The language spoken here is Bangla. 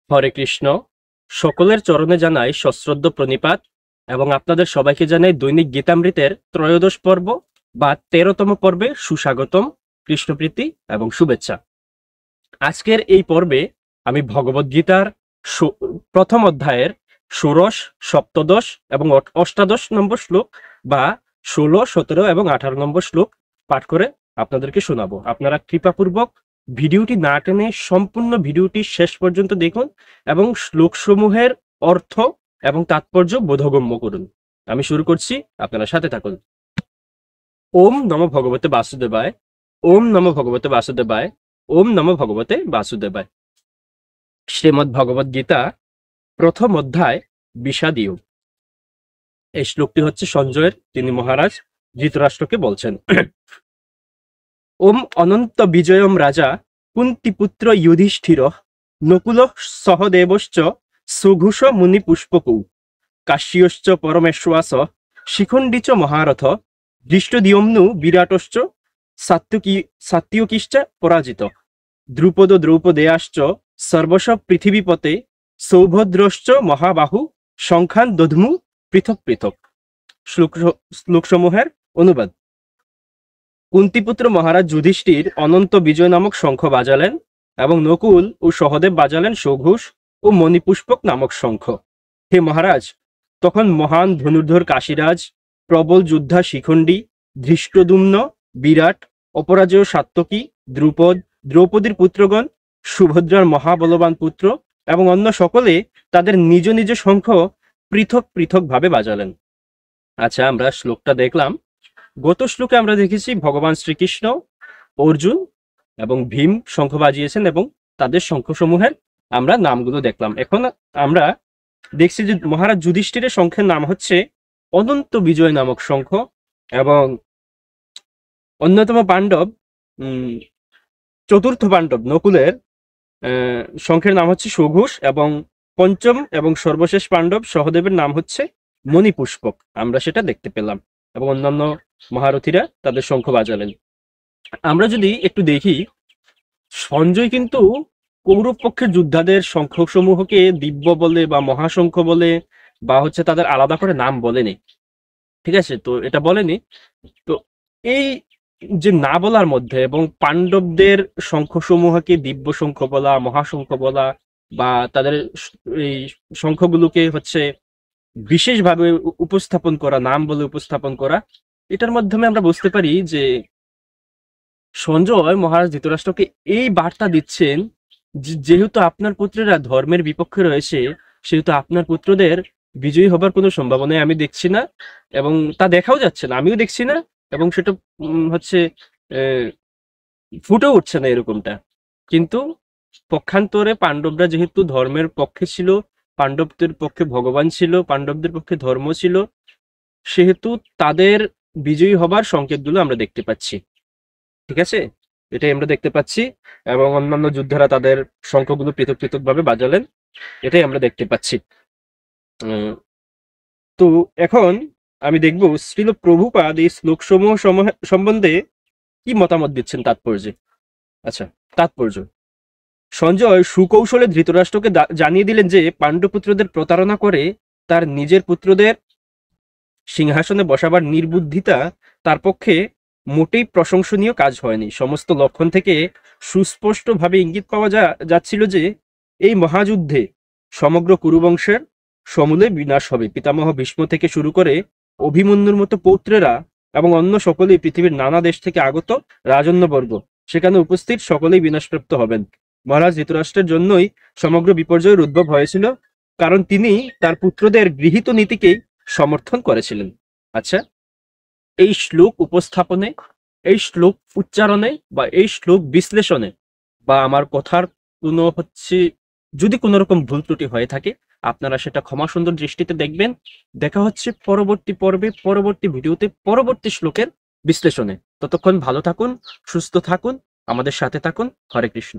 হরে কৃষ্ণ। সকলের চরণে জানাই সশ্রদ্ধ প্রণিপাত এবং আপনাদের সবাইকে জানাই দৈনিক গীতামৃতের ত্রয়োদশ পর্ব বা 13তম পর্বে সুস্বাগতম, কৃষ্ণপ্রীতি এবং শুভেচ্ছা। আজকের এই পর্বে আমি ভগবদ্গীতার প্রথম অধ্যায়ের ষোড়শ, সপ্তদশ এবং অষ্টাদশ নম্বর শ্লোক বা 16, 17 এবং 18 নম্বর শ্লোক পাঠ করে আপনাদেরকে শোনাবো। আপনারা কৃপাপূর্বক ভিডিওটি না টেনে সম্পূর্ণ ভিডিওটি শেষ পর্যন্ত দেখুন এবং শ্লোকসমূহের অর্থ এবং তাৎপর্য বোধগম্য করুন। আমি শুরু করছি, আপনারা সাথে থাকুন। ওম নমো ভগবতে বাসুদেবায়, ওম নমো ভগবতে বাসুদেবায়, ওম নমো ভগবতে বাসুদেবায়। শ্রীমদ্ ভগবদ গীতা প্রথম অধ্যায় বিষাদীয়। এই শ্লোকটি হচ্ছে সঞ্জয়ের। তিনি মহারাজ ধৃতরাষ্ট্রকে বলছেন, ওম অনন্ত বিজয়ম রাজা কুন্তিপুত্র যুধিষ্ঠির নকুল সহদেবশ্চ সুঘুষ মুনি পুষ্পকৌ কাশ্যশ্চ পরমেশ্বাস শিখণ্ডী চ মহারথ দৃষ্টদিয়ম্নু বিরাটশ্চ সাত্যকিশ্চ পরাজিত দ্রুপদ দ্রৌপদেয়াশ্চ সর্বশ পৃথিবীপতে সৌভদ্রশ্চ মহাবাহু সংখ্যান দধমু পৃথক পৃথক। শ্লোকসমূহের অনুবাদ। কুন্তিপুত্র মহারাজ যুধিষ্ঠির অনন্ত বিজয় নামক শঙ্খ বাজালেন এবং নকুল ও সহদেব বাজালেন সৌঘুষ ও মণিপুষ্পক নামক শঙ্খ। হে মহারাজ, তখন মহান ধনুর্ধর কাশীরাজ, প্রবল যোদ্ধা শিখণ্ডী, ধৃষ্টদ্যুম্ন, বিরাট, অপরাজেয় সাত্যকী, দ্রুপদ, দ্রৌপদীর পুত্রগণ, সুভদ্রার মহাবলবান পুত্র এবং অন্য সকলে তাদের নিজ নিজ শঙ্খ পৃথক পৃথক ভাবে বাজালেন। আচ্ছা, আমরা শ্লোকটা দেখলাম। গত শ্লোকে আমরা দেখেছি ভগবান শ্রীকৃষ্ণ, অর্জুন এবং ভীম শঙ্খ বাজিয়েছেন এবং তাদের শঙ্খসমূহের আমরা নামগুলো দেখলাম। এখন আমরা দেখছি যে মহারাজ যুধিষ্ঠিরের শঙ্খের নাম হচ্ছে অনন্ত বিজয় নামক শঙ্খ এবং অন্যতম পাণ্ডব, চতুর্থ পাণ্ডব নকুলের শঙ্খের নাম হচ্ছে সুঘুষ এবং পঞ্চম এবং সর্বশেষ পাণ্ডব সহদেবের নাম হচ্ছে মণিপুষ্পক। আমরা সেটা দেখতে পেলাম এবং অন্যান্য মহারথীরা তাদের শঙ্খ বাজালেন। আমরা যদি একটু দেখি, সঞ্জয় কিন্তু কৌরব পক্ষের যোদ্ধাদের শঙ্খসমূহকে দিব্য বলে বা মহাশঙ্খ বলে বা হচ্ছে তাদের আলাদা করে নাম বলেনি, ঠিক আছে? তো এটা বলেনি। তো এই যে না বলার মধ্যে এবং পাণ্ডবদের শঙ্খসমূহকে দিব্য শঙ্খ বলা, মহাশঙ্খ বলা বা তাদের এই শঙ্খগুলোকে হচ্ছে বিশেষভাবে উপস্থাপন করা, নাম বলে উপস্থাপন করা, এটার মাধ্যমে আমরা বুঝতে পারি যে সঞ্জয় মহারাজ ধৃতরাষ্ট্রকে এই বার্তা দিচ্ছেন যেহেতু আপনার পুত্রেরা ধর্মের বিপক্ষে রয়েছে, সেহেতু আপনার পুত্রদের বিজয়ী হবার কোনো সম্ভাবনাই আমি দেখছি না এবং তা দেখাও যাচ্ছে না, আমিও দেখছি না এবং সেটা হচ্ছে ফুটে উঠছে না এরকমটা। কিন্তু পক্ষান্তরে পাণ্ডবরা যেহেতু ধর্মের পক্ষে ছিল, পাণ্ডবদের পক্ষে ভগবান ছিল, পাণ্ডবদের পক্ষে ধর্ম ছিল, সেহেতু তাদের বিজয়ী হবার সংকেতগুলো আমরা দেখতে পাচ্ছি, ঠিক আছে? এটাই আমরা দেখতে পাচ্ছি এবং অন্যান্য যোদ্ধারা তাদের শঙ্খগুলো পৃথক পৃথক ভাবে বাজালেন, এটাই আমরা দেখতে পাচ্ছি। তো এখন আমি দেখব শ্রীল প্রভুপাদ এই শ্লোকসমূহ সম্বন্ধে কি মতামত দিচ্ছেন তাৎপর্যে। আচ্ছা, তাৎপর্য। সঞ্জয় সুকৌশলে ধৃতরাষ্ট্রকে জানিয়ে দিলেন যে পাণ্ডুপুত্রদের প্রতারণা করে তার নিজের পুত্রদের সিংহাসনে বসাবার নির্বুদ্ধিতা তার পক্ষে মোটেই প্রশংসনীয় কাজ হয়নি। সমস্ত লক্ষণ থেকে সুস্পষ্টভাবে ইঙ্গিত পাওয়া যাচ্ছিল যে এই মহাযুদ্ধে সমগ্র কুরুবংশের সমূলে বিনাশ হবে। পিতামহ ভীষ্ম থেকে শুরু করে অভিমন্যুর মতো পৌত্রেরা এবং অন্য সকলেই, পৃথিবীর নানা দেশ থেকে আগত রাজন্যবর্গ সেখানে উপস্থিত, সকলেই বিনাশপ্রাপ্ত হবেন। মহারাজ ধৃতরাষ্ট্রের জন্যই সমগ্র বিপর্যয়ের উদ্ভব হয়েছিল, কারণ তিনি তার পুত্রদের গৃহীত নীতিকেই সমর্থন করেছিলেন। আচ্ছা, এই শ্লোক উপস্থাপনে, এই শ্লোক উচ্চারণে বা এই শ্লোক বিশ্লেষণে বা আমার কথার কোনো হচ্ছে যদি কোনো রকম ভুল ত্রুটি হয়ে থাকে, আপনারা সেটা ক্ষমা সুন্দর দৃষ্টিতে দেখবেন। দেখা হচ্ছে পরবর্তী পর্বে, পরবর্তী ভিডিওতে, পরবর্তী শ্লোকের বিশ্লেষণে। ততক্ষণ ভালো থাকুন, সুস্থ থাকুন, আমাদের সাথে থাকুন। হরে কৃষ্ণ।